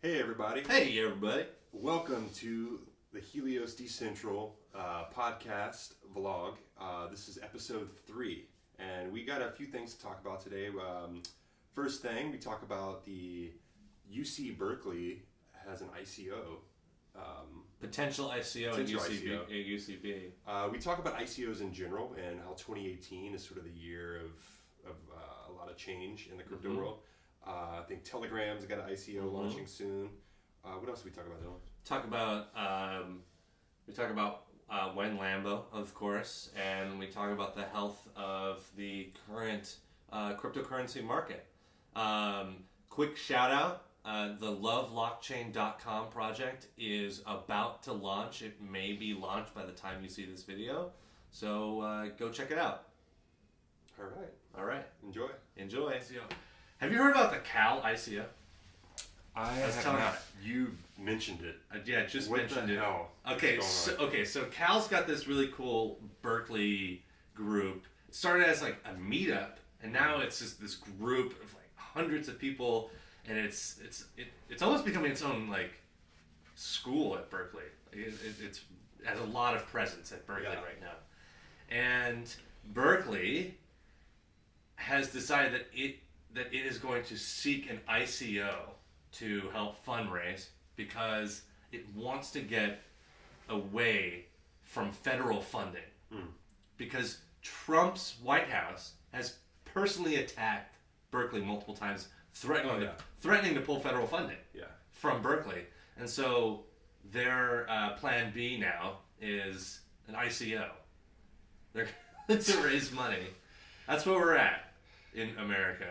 Hey everybody. Hey everybody. Welcome to the Helios Decentral podcast vlog. This is episode 3, and we got a few things to talk about today. First thing, we talk about the UC Berkeley has an ICO. Potential ICO at UCB. We talk about ICOs in general and how 2018 is sort of the year of a lot of change in the crypto world. I think Telegram's got an ICO launching soon. What else do we talk about, Dylan? We talk about Wen Lambo, of course, and we talk about the health of the current cryptocurrency market. Quick shout out. The lovelockchain.com project is about to launch. It may be launched by the time you see this video. So go check it out. All right. Enjoy. ICO. Have you heard about the Cal ICO? I have not. You mentioned it. Mentioned it. Hell? So Cal's got this really cool Berkeley group. It started as like a meetup, and now it's just this group of like hundreds of people, and it's almost becoming its own like school at Berkeley. It has a lot of presence at Berkeley right now, and Berkeley has decided that it is going to seek an ICO to help fundraise because it wants to get away from federal funding. Because Trump's White House has personally attacked Berkeley multiple times, threatening to pull federal funding from Berkeley. And so their plan B now is an ICO. They're going to raise money. That's where we're at in America.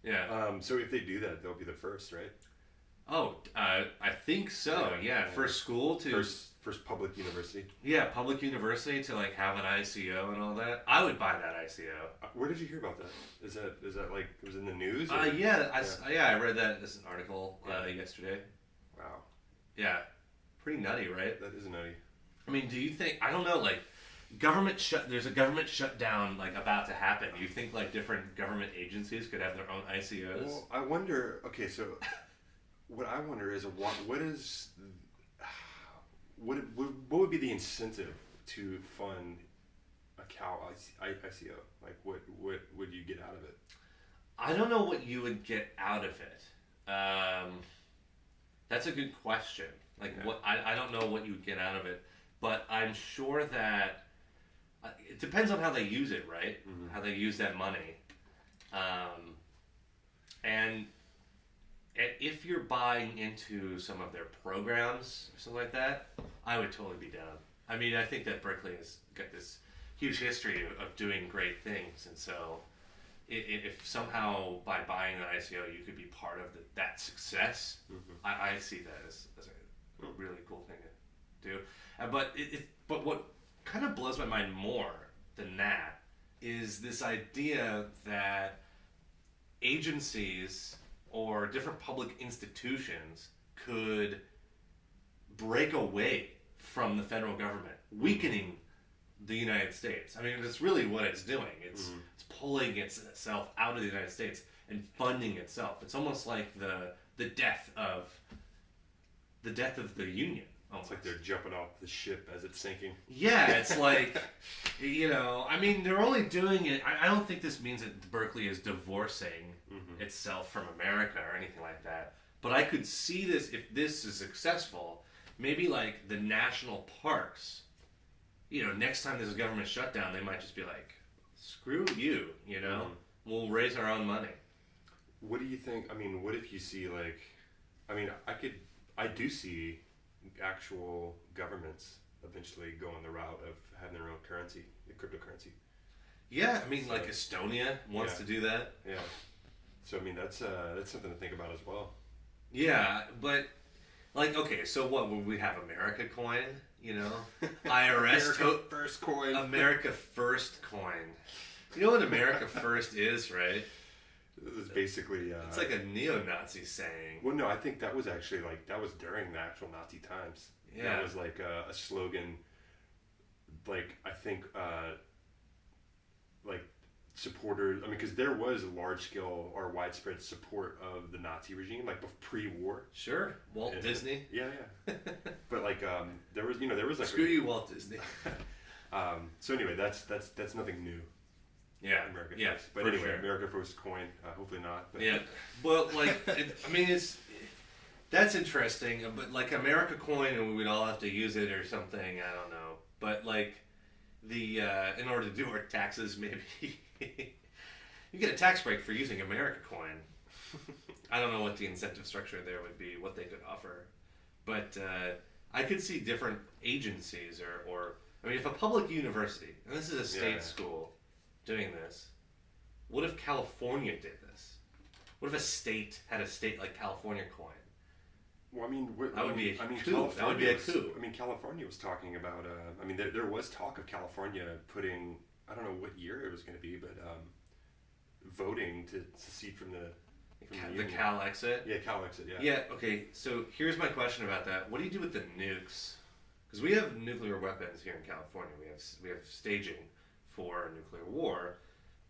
Yeah. So if they do that, they'll be the first, right? Oh, I think so. Yeah. First school to first public university. Yeah, public university to like have an ICO and all that. I would buy that ICO. Where did you hear about that? Is that like it was in the news? I read that as an article yesterday. Wow. Yeah. Pretty nutty, right? That is nutty. I mean, do you think there's a government shutdown like about to happen. Do you think like different government agencies could have their own ICOs? Well, I wonder. Okay, so what I wonder is what would be the incentive to fund a Cal ICO? Like, what would you get out of it? I don't know what you would get out of it. That's a good question. I don't know what you would get out of it, but I'm sure that it depends on how they use it, right? Mm-hmm. How they use that money, and if you're buying into some of their programs or something like that, I would totally be down. I mean, I think that Berkeley has got this huge history of doing great things, and so if somehow by buying an ICO you could be part of that success, I see that as a really cool thing to do. But what kind of blows my mind more than that is this idea that agencies or different public institutions could break away from the federal government, weakening the United States. I mean, that's really what it's doing. It's pulling itself out of the United States and funding itself. It's almost like the death of the Union. It's like they're jumping off the ship as it's sinking. Yeah, it's like, I mean, they're only doing it. I don't think this means that Berkeley is divorcing itself from America or anything like that. But I could see this, if this is successful, maybe like the national parks, next time there's a government shutdown, they might just be like, screw you, we'll raise our own money. What do you think? I mean, what if you see I do see actual governments eventually going the route of having their own currency, the cryptocurrency. Yeah, I mean, like Estonia wants to do that. Yeah. So I mean, that's something to think about as well. Yeah, but okay, so what would we have? America coin, IRS first coin. America first coin. You know what America first is, right? This is basically... it's like a neo-Nazi saying. Well, no, I think that was actually that was during the actual Nazi times. Yeah. That was like a slogan, I think, supporters. I mean, because there was large scale or widespread support of the Nazi regime, like pre-war. Sure, Walt Disney. Yeah, yeah. But like, there was like Screw you, Walt Disney. So anyway, that's nothing new. Yeah, America yeah. First. But for anyway, sure. America First coin. Hopefully not. But. Yeah, well, like, I mean, that's interesting. But like America coin, and we'd all have to use it or something. I don't know. But like in order to do our taxes, maybe you get a tax break for using America coin. I don't know what the incentive structure there would be, what they could offer, but I could see different agencies or I mean, if a public university, and this is a state school, doing this, what if California did this? What if a state had a state like California coin? Well, I mean, that would be a coup. California That would be a coup. I mean, California was talking about. I mean, there was talk of California putting. I don't know what year it was going to be, but voting to secede from the Cal exit. Yeah, Cal exit. Yeah. Yeah. Okay. So here's my question about that. What do you do with the nukes? Because we have nuclear weapons here in California. We have staging for a nuclear war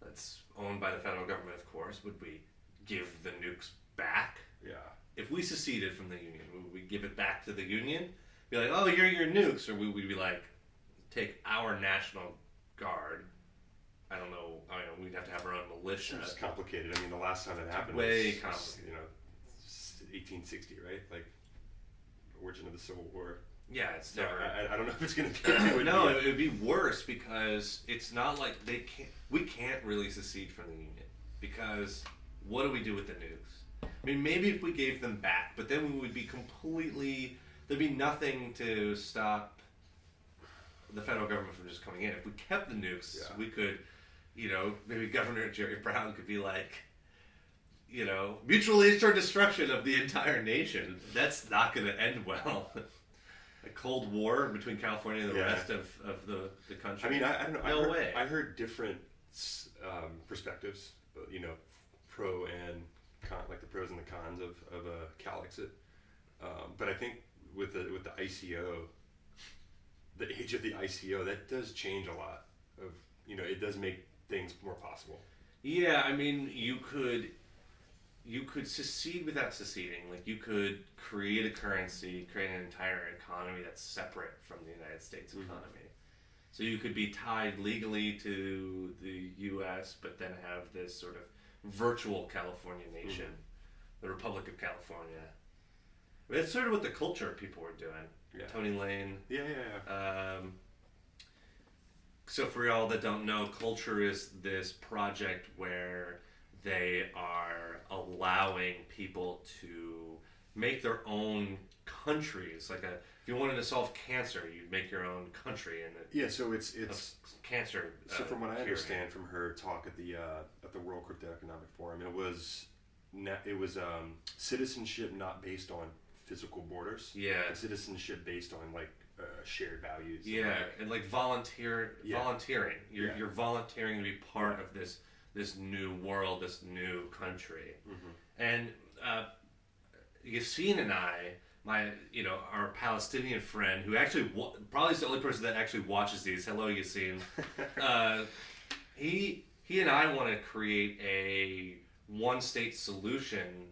that's owned by the federal government, of course. Would we give the nukes back? Yeah. If we seceded from the Union, would we give it back to the Union? Be like, oh, here are your nukes. Or would we be like, take our National Guard. I don't know. I mean, we'd have to have our own militia. It's complicated. I mean, the last time it happened Way was, complicated. 1860, right? Like, origin of the Civil War. Yeah, it's So never. I don't know if it's going to be. No, it would be worse because it's not like we can't really secede from the Union because what do we do with the nukes? I mean, maybe if we gave them back, but then we would be completely. There'd be nothing to stop the federal government from just coming in. If we kept the nukes, we could, maybe Governor Jerry Brown could be like, mutually assured destruction of the entire nation. That's not going to end well. A Cold War between California and the rest of the country. I mean, I don't know. No way. I heard different perspectives, pro and con, like the pros and the cons of a Cal exit. But I think with the ICO, the age of the ICO, that does change a lot. It does make things more possible. Yeah, I mean, you could secede without seceding. Like, you could create a currency, create an entire economy that's separate from the United States economy. So you could be tied legally to the U.S., but then have this sort of virtual California nation, the Republic of California. I mean, that's sort of what the culture people were doing. Yeah. Tony Lane. Yeah. So for y'all that don't know, Culture is this project where they are allowing people to make their own countries. Like if you wanted to solve cancer, you'd make your own country. So it's cancer. So from what I understand from her talk at the World Cryptoeconomic Forum, it was citizenship not based on physical borders. Yeah. But citizenship based on like shared values. Yeah, and like volunteering. You're volunteering to be part of this new world, this new country. And Yassine and I, our Palestinian friend, who actually probably is the only person that actually watches these. Hello, Yassine. He and I want to create a one-state solution,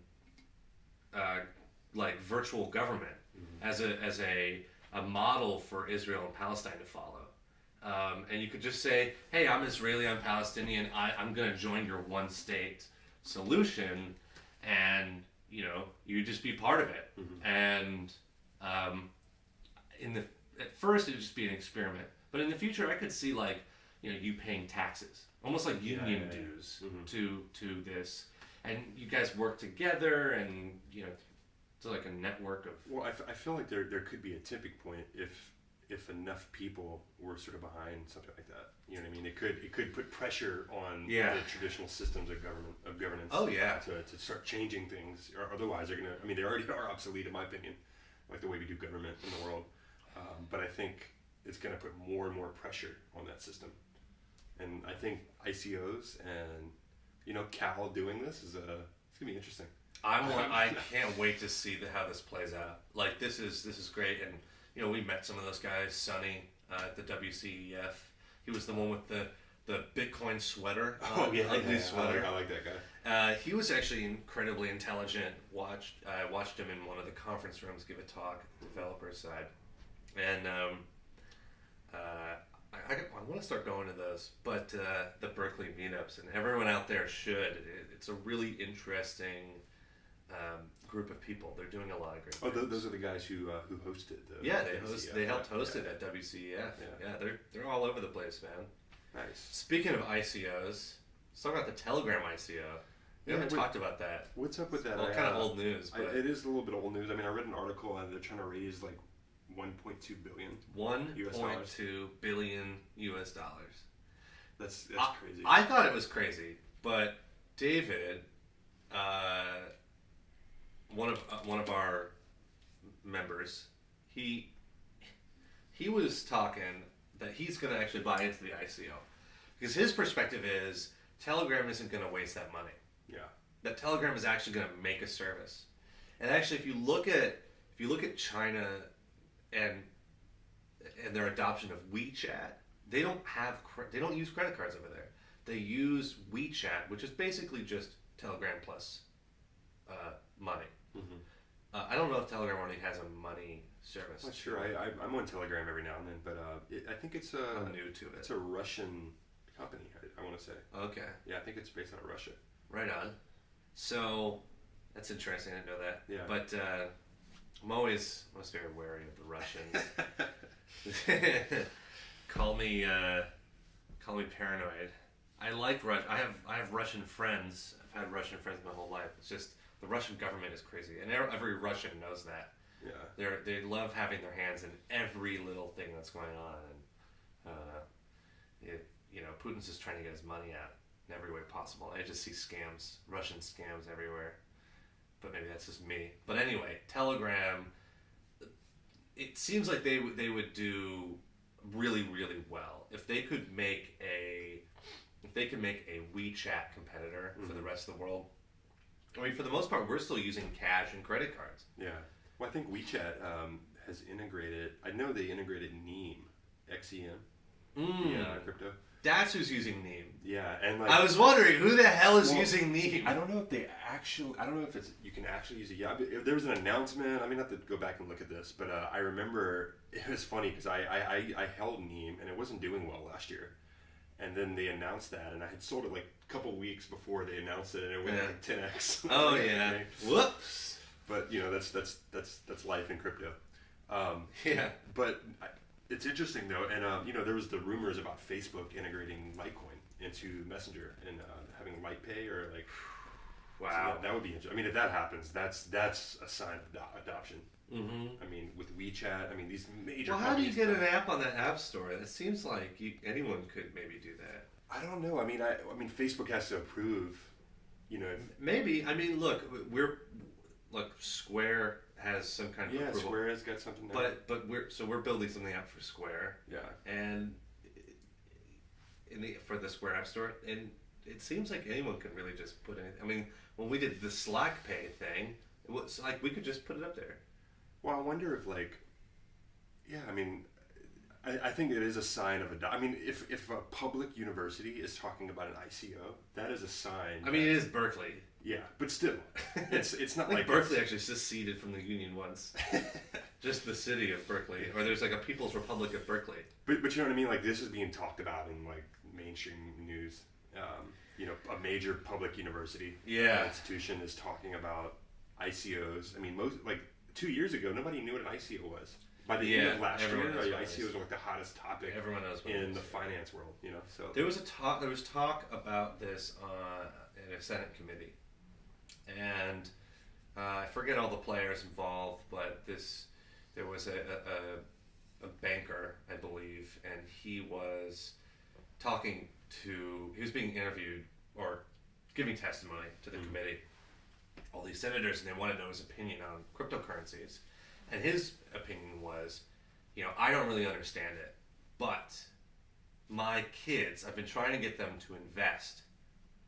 like virtual government, as a model for Israel and Palestine to follow. And you could just say, hey, I'm Israeli, I'm Palestinian, I'm going to join your one-state solution, and, you just be part of it. And at first it would just be an experiment. But in the future, I could see, like, you paying taxes, almost like union dues to this. And you guys work together, and, it's like a network of... Well, I feel like there could be a tipping point if enough people were sort of behind something like that. You know what I mean? It could put pressure on the traditional systems of governance. Oh yeah. To start changing things, or otherwise they're gonna. I mean, they already are obsolete in my opinion, like the way we do government in the world. But I think it's gonna put more and more pressure on that system. And I think ICOs and Cal doing this it's gonna be interesting. I can't wait to see how this plays out. Like, this is great, and we met some of those guys. Sonny at the WCEF, he was the one with the the Bitcoin sweater. Ugly sweater. I like that guy. He was actually incredibly intelligent. I watched him in one of the conference rooms give a talk, developer side, and I want to start going to those. But the Berkeley meetups, and everyone out there should. It's a really interesting group of people. They're doing a lot of great things. Those are the guys who hosted the they helped host it at WCEF. Yeah, they're all over the place, man. Nice. Speaking of ICOs, let's talk about the Telegram ICO. We haven't talked about that. What's up with that? Well, kind of old news. But it is a little bit old news. I mean, I read an article and they're trying to raise like 1.2 billion. 1.2 billion US dollars. That's crazy. I thought it was crazy, but David, one of our members, he was talking that he's going to actually buy into the ICO because his perspective is Telegram isn't going to waste that money. Yeah. That Telegram is actually going to make a service. And actually, if you look at China and their adoption of WeChat, they don't use credit cards over there. They use WeChat, which is basically just Telegram plus money. Mm-hmm. I don't know if Telegram already has a money service. I'm not sure. I'm on Telegram every now and then, but I think it's I'm new to it. It's a Russian company. I want to say. Okay. Yeah, I think it's based out of Russia. Right on. So that's interesting. I didn't know that. Yeah. But I'm always very wary of the Russians. Call me paranoid. I like Russia. I have Russian friends. I've had Russian friends my whole life. It's just the Russian government is crazy, and every Russian knows that. Yeah. They love having their hands in every little thing that's going on, and Putin's just trying to get his money out in every way possible. I just see scams, Russian scams everywhere. But maybe that's just me. But anyway, Telegram. It seems like they would do really, really well if they could make a WeChat competitor for the rest of the world. I mean, for the most part, we're still using cash and credit cards. Yeah. Well, I think WeChat has integrated. I know they integrated Neem, XEM, the crypto. That's who's using Neem. Yeah, and I was wondering who the hell is using Neem. I don't know if they actually. I don't know if you can actually use it. Yeah, but there was an announcement. I mean, I have to go back and look at this, but I remember it was funny because I held Neem and it wasn't doing well last year, and then they announced that, and I had sold it like a couple weeks before they announced it, and it went like 10x. Oh yeah. Whoops. But that's life in crypto. Yeah. But it's interesting though, and there was the rumors about Facebook integrating Litecoin into Messenger and having LitePay or like. Wow. So that would be interesting. I mean, if that happens, that's a sign of adoption. Mm-hmm. I mean, with WeChat, I mean these major. Well, how do you get an app on that app store? It seems like anyone could maybe do that. I don't know. I mean, Facebook has to approve. Maybe. I mean, look, Square has some kind of approval. Square has got something there. But we're building something out for Square. Yeah. And for the Square App Store, and it seems like anyone could really just put it. I mean, when we did the Slack Pay thing, it was like we could just put it up there. Well, I wonder if I mean, I think it is a sign of I mean, if a public university is talking about an ICO, that is a sign. I mean, it is Berkeley. Yeah, but still, it's not like Berkeley actually seceded from the Union once. Just the city of Berkeley, or there's like a People's Republic of Berkeley. But you know what I mean? Like this is being talked about in like mainstream news. A major public university institution is talking about ICOs. I mean, 2 years ago, nobody knew what an ICO was. By the end of last year, ICOs were like the hottest topic. Everyone knows what in the finance world. So there was talk about this in a Senate committee, and I forget all the players involved, but there was a banker, I believe, and he was being interviewed or giving testimony to the committee, all these senators, and they wanted to know his opinion on cryptocurrencies. And his opinion was, I don't really understand it, but my kids, I've been trying to get them to invest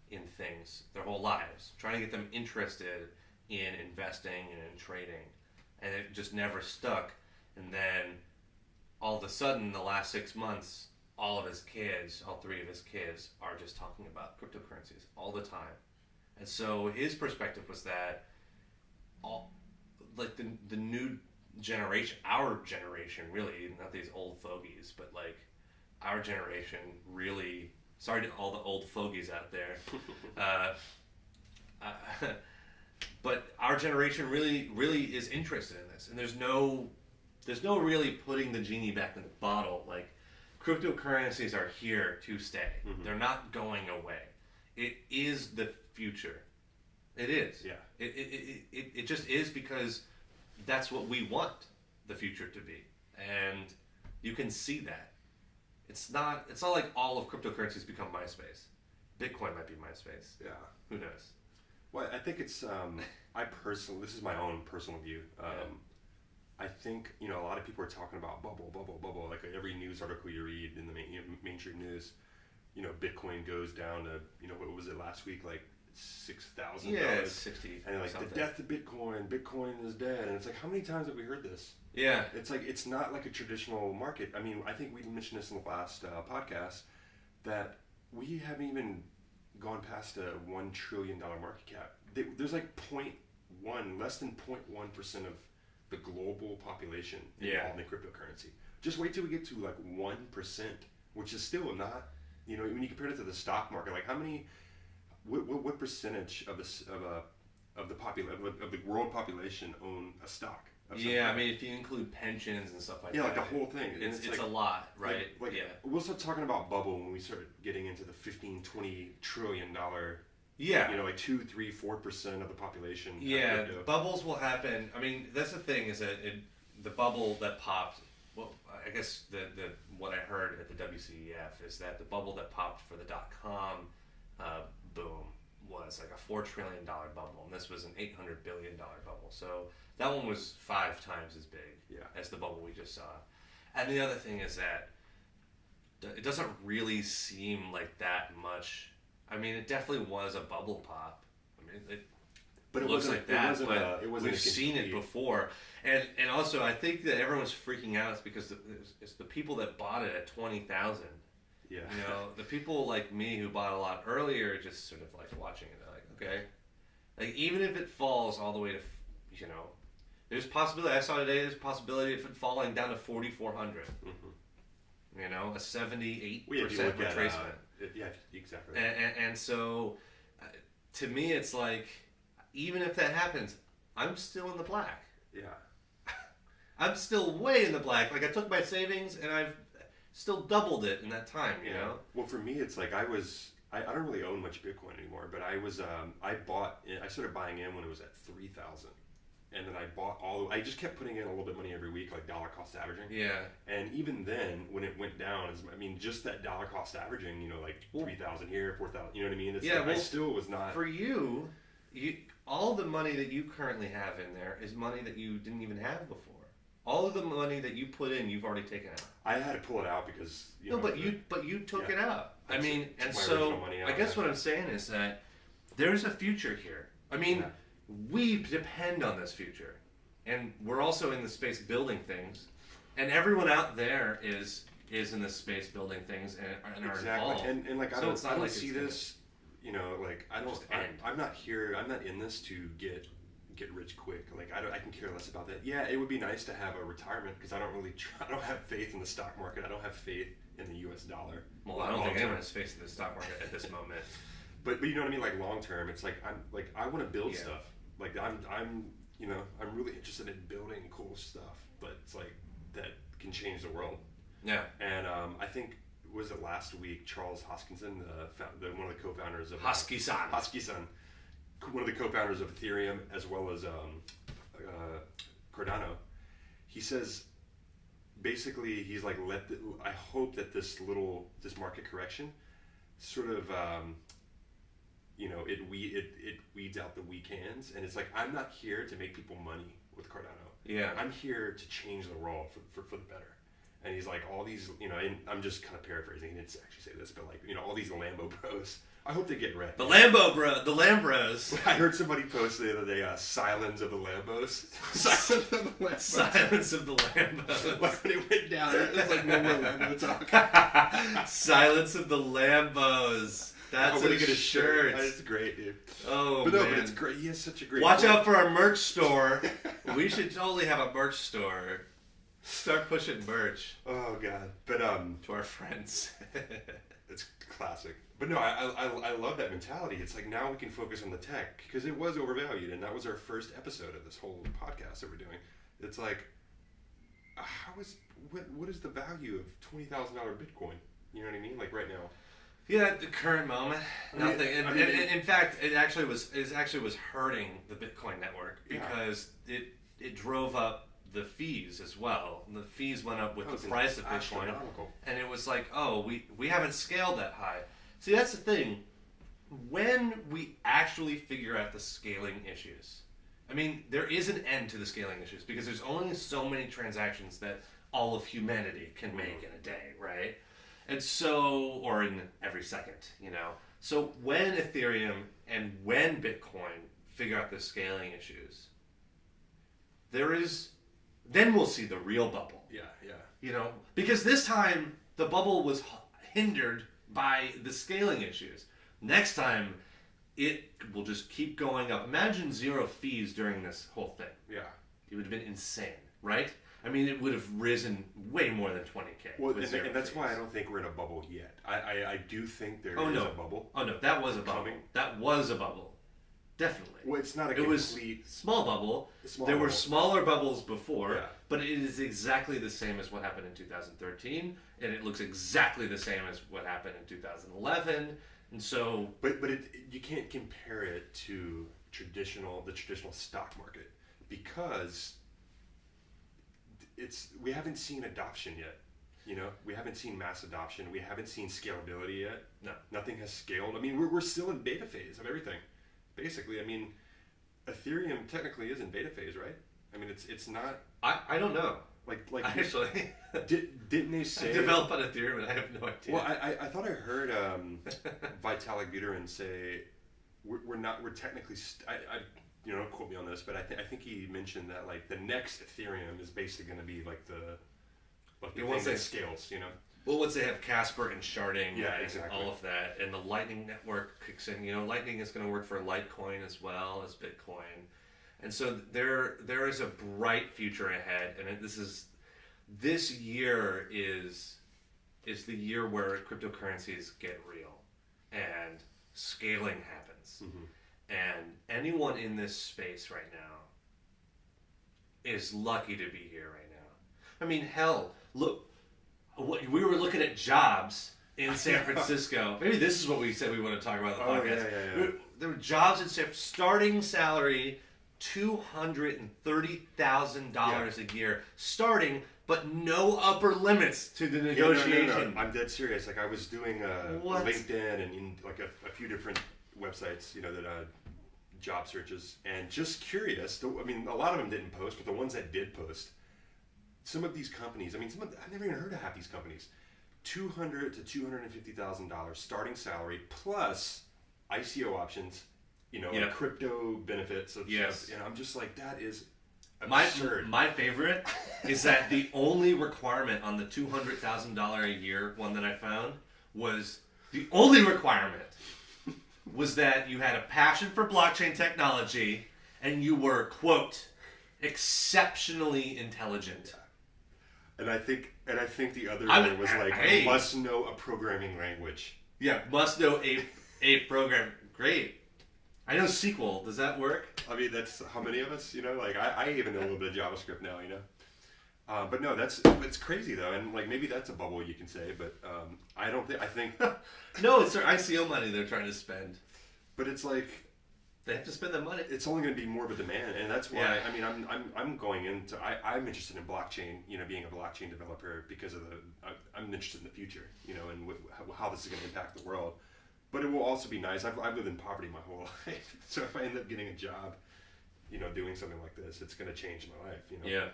in things their whole lives, trying to get them interested in investing and in trading, and it just never stuck. And then all of a sudden, in the last 6 months, all of his kids, all three of his kids, are just talking about cryptocurrencies all the time. And so his perspective was that all, like the new generation, our generation, really, not these old fogies, but like our generation really, sorry to all the old fogies out there, but our generation really is interested in this, and there's no really putting the genie back in the bottle. Like, cryptocurrencies are here to stay. Mm-hmm. They're not going away. It is the future. It is. Yeah. It just is, because that's what we want the future to be, and you can see that. It's not like all of cryptocurrencies become MySpace. Bitcoin might be MySpace. Yeah. Who knows? Well, I think it's this is my own personal view. I think, a lot of people are talking about bubble. Like every news article you read in the mainstream news, Bitcoin goes down to, what was it last week, like $6,000. Yeah, 60. And like something. the death of Bitcoin. Bitcoin is dead. And it's like, how many times have we heard this? Yeah. It's like, it's not like a traditional market. I mean, I think we mentioned this in the last podcast, that we haven't even gone past a $1 trillion market cap. There's like less than 0.1% of the global population involved in cryptocurrency. Just wait till we get to like 1%, which is still not, when you compare it to the stock market, like what percentage of the world population own a stock? Yeah, I mean, if you include pensions and stuff like that. Yeah, like the whole thing. It's like, a lot, right? Like, yeah. We'll start talking about bubble when we start getting into the $15-20 trillion. Yeah. Like 2, 3, 4% of the population. Yeah, bubbles will happen. I mean, that's the thing, is that the bubble that popped. Well, I guess what I heard at the WCEF is that the bubble that popped for the .com boom was like a $4 trillion bubble, and this was an $800 billion bubble. So that one was 5 times as big as the bubble we just saw. And the other thing is that it doesn't really seem like that much. I mean, it definitely was a bubble pop. I mean, it looks like that, but we've seen it before. And also, I think that everyone's freaking out is because it's the people that bought it at 20,000. Yeah. The people like me who bought a lot earlier, just sort of like watching it. They're like, okay, like even if it falls all the way to, there's possibility. I saw today. There's a possibility of it falling down to 4,400. Mm-hmm. A 78% retracement. Yeah, exactly. And so, to me, it's like, even if that happens, I'm still in the black. Yeah. I'm still way in the black. Like, I took my savings and I've still doubled it in that time, you know? Well, for me, it's like I don't really own much Bitcoin anymore, but I started buying in when it was at 3,000. And then I just kept putting in a little bit of money every week, like dollar cost averaging. Yeah. And even then, when it went down, just that dollar cost averaging, like 3,000 here, 4,000, you know what I mean? It's I still was not. For you, all the money that you currently have in there is money that you didn't even have before. All of the money that you put in, you've already taken out. I had to pull it out because but you took it out. I mean, and so I guess what I'm saying is that there's a future here. I mean, we depend on this future, and we're also in the space building things, and everyone out there is in the space building things and are involved. And like I don't see this. I'm not here. I'm not in this to get rich quick. Like I can care less about that. Yeah, it would be nice to have a retirement because I don't have faith in the stock market. I don't have faith in the U.S. dollar. Well, I don't think anyone has faith in the stock market at this moment. But you know what I mean? Like long term, it's like I want to build stuff. Like I'm really interested in building cool stuff, but it's like that can change the world. Yeah. And I think was it last week Charles Hoskinson, one of the co-founders of Hoskinson, one of the co-founders of Ethereum as well as Cardano, he says basically he's like I hope that this market correction sort of it weeds out the weak hands, and it's like I'm not here to make people money with Cardano. Yeah. I'm here to change the world for the better. And he's like all these, and I'm just kind of paraphrasing. He didn't actually say this, but like all these Lambo bros I hope they get read. The Lambros. I heard somebody post the other day, Silence of the Lambos. Silence of the Lambos. Silence of the Lambos. Like when it went down, it was like no more Lambo talk. Silence of the Lambos. That's I'm gonna a get a shirt. shirt. That's great, dude. Oh, But no, man. but it's great. He has such a great. Watch voice. out for our merch store. We should totally have a merch store. Start pushing merch Oh god, but to our friends. it's classic. But no, I love that mentality. It's like now we can focus on the tech because it was overvalued, and that was our first episode of this whole podcast that we're doing. It's like, what is the value of $20,000 Bitcoin? You know what I mean? Like right now. Yeah, at the current moment, nothing. I mean, In fact, it actually was hurting the Bitcoin network Yeah. because it drove up the fees as well. And the fees went up with It's the price of Bitcoin, astronomical. and it was like, oh, we haven't scaled that high. See, that's the thing. When we actually figure out the scaling issues, I mean, there is an end to the scaling issues because there's only so many transactions that all of humanity can make in a day, right? And so, or in every second, you know. So when Ethereum and when Bitcoin figure out the scaling issues, then we'll see the real bubble, Yeah, yeah. you know. Because this time, the bubble was hindered by the scaling issues. Next time, it will just keep going up. Imagine zero fees during this whole thing. Yeah. It would have been insane, right? I mean, it would have risen way more than 20K. Well, with zero and that's fees. why I don't think we're in a bubble yet. I do think there is Oh, no. a bubble. Oh no, that was a bubble. Coming. That was a bubble. Definitely. Well, it's not a It was complete. small bubble. Small There were bubble. smaller bubbles before, Yeah. but it is exactly the same as what happened in 2013, and it looks exactly the same as what happened in 2011. And so, But you can't compare it to the traditional stock market because we haven't seen adoption yet. You know, we haven't seen mass adoption. We haven't seen scalability yet. no. Nothing has scaled. I mean, we're still in beta phase of everything. Basically, I mean, Ethereum technically is in beta phase, right? I mean, it's not I don't know. like Actually, didn't they I say? developed on Ethereum and I have no idea. Well, I thought I heard Vitalik Buterin say we're technically don't quote me on this, but I think he mentioned that like the next Ethereum is basically going to be like the thing once that they- scales, you know. Well, once they have Casper and sharding Yeah, and exactly. all of that, and the Lightning Network kicks in, you know, Lightning is going to work for Litecoin as well as Bitcoin. And so there is a bright future ahead, and this year is the year where cryptocurrencies get real and scaling happens. Mm-hmm. And anyone in this space right now is lucky to be here right now. I mean, hell, look, we were looking at jobs in San Francisco. Maybe this is what we said we want to talk about in the Oh, podcast. yeah. There were jobs in San Francisco, starting salary $230,000 a year, starting, but no upper limits to the negotiation. No. I'm dead serious. Like I was doing What? LinkedIn and in like a few different websites, you know, that job searches, and just curious. I mean, a lot of them didn't post, but the ones that did post, some of these companies. I mean, I've never even heard of half these companies. $200,000 to $250,000 starting salary plus ICO options, you know, Yeah. and crypto benefits. Of Yes. stuff. And I'm just like, that is My absurd. my favorite is that the only requirement on the $200,000 a year one that I found was the only requirement was that you had a passion for blockchain technology and you were, quote, exceptionally intelligent. And I think the other I one would- was like hey. must know a programming language. Yeah, must know a program. Great. I know SQL. Does that work? I mean, that's how many of us, you know. Like I even know a little bit of JavaScript now, you know. But no, it's crazy though, and like maybe that's a bubble you can say, but I don't think. I think, No, it's their ICO money they're trying to spend. but it's like They have to spend the money. it's only going to be more of a demand, and that's why. Yeah. I mean, I'm going into. I'm interested in blockchain, you know, being a blockchain developer because of I'm interested in the future, you know, and how this is going to impact the world. But it will also be nice. I've lived in poverty my whole life, so if I end up getting a job, you know, doing something like this, it's going to change my life, you know. Yeah.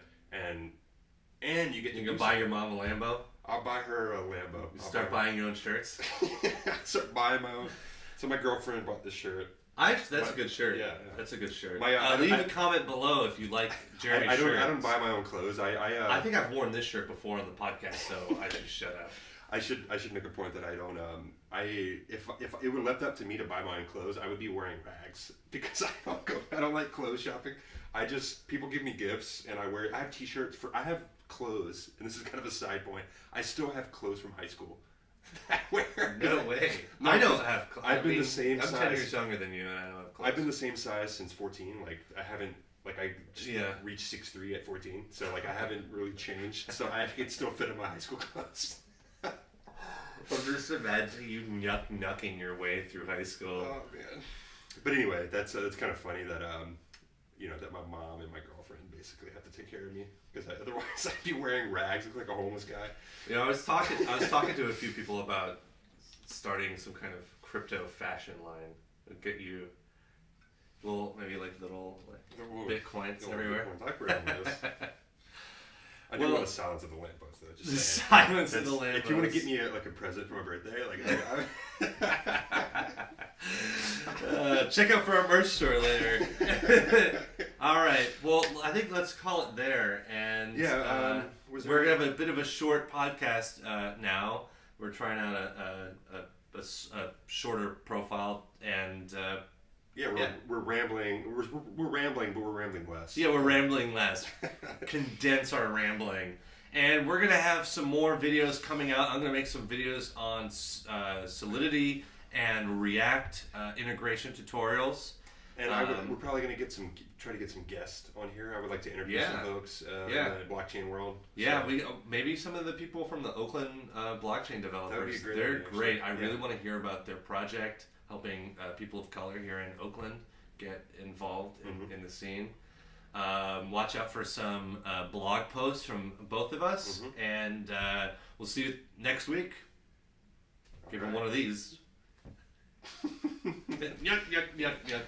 And you get to You do can buy your something. mom a Lambo. I'll buy her a Lambo. Start buying your own shirts. Start buying my own. So my girlfriend bought this shirt. That's a good shirt. Yeah. That's a good shirt. I a comment below if you like Jeremy's shirt. I don't buy my own clothes. I think I've worn this shirt before on the podcast, so I should shut up. I should make a point that I don't. If it were left up to me to buy my own clothes, I would be wearing rags because I don't like clothes shopping. People give me gifts and I have t-shirts I have clothes, and this is kind of a side point. I still have clothes from high school. No way. No, I don't have clothes. I've been the same I'm size. 10 years younger than you, and I don't have clothes. I've been the same size since 14. Like I haven't. Like I just reached 6'3" at 14, so like I haven't really changed. So I could still fit in my high school clothes. I'm just imagining you knucking your way through high school. Oh man! But anyway, that's kind of funny that that my mom and my girlfriend basically have to take care of me because otherwise I'd be wearing rags, look like a homeless guy. I was talking to a few people about starting some kind of crypto fashion line. It'd get you little Bitcoins everywhere. Bitcoins. I like wearing those. I do want the silence of the lamppost though. Just the saying. silence of the lamppost. If you want to get me a present for my birthday, check out for our merch store later. All right. Well, I think let's call it there. And we're gonna have a bit of a short podcast now. We're trying out a shorter profile, and we're rambling. We're rambling, but we're rambling less. Yeah, we're rambling less. Condense our rambling. And we're going to have some more videos coming out. I'm going to make some videos on Solidity and React integration tutorials. And we're probably going to try to get some guests on here. I would like to interview some folks in the blockchain world. Yeah, maybe some of the people from the Oakland blockchain developers. That would be a great They're idea, great. I really want to hear about their project, helping people of color here in Oakland get involved in the scene. Watch out for some blog posts from both of us, and we'll see you next week. Give them one of these. Yuck, yuck, yuck, yuck.